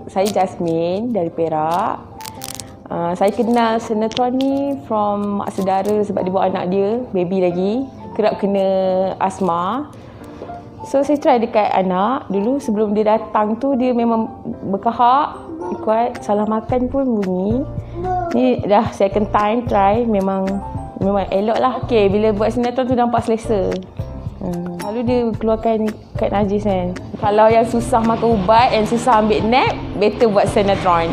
Saya Jasmine dari Perak. Saya kenal sinetron ni from mak saudara sebab dia bawa anak dia, baby lagi. Kerap kena asma. So saya try dekat anak. Dulu sebelum dia datang tu dia memang berkahak, kuat, salah makan pun bunyi. Ni dah second time try, memang elok lah. Okay, bila buat sinetron tu nampak selesa. Lalu dia keluarkan kad najis kan. Kalau yang susah makan ubat and susah ambil nap, better buat sinetron.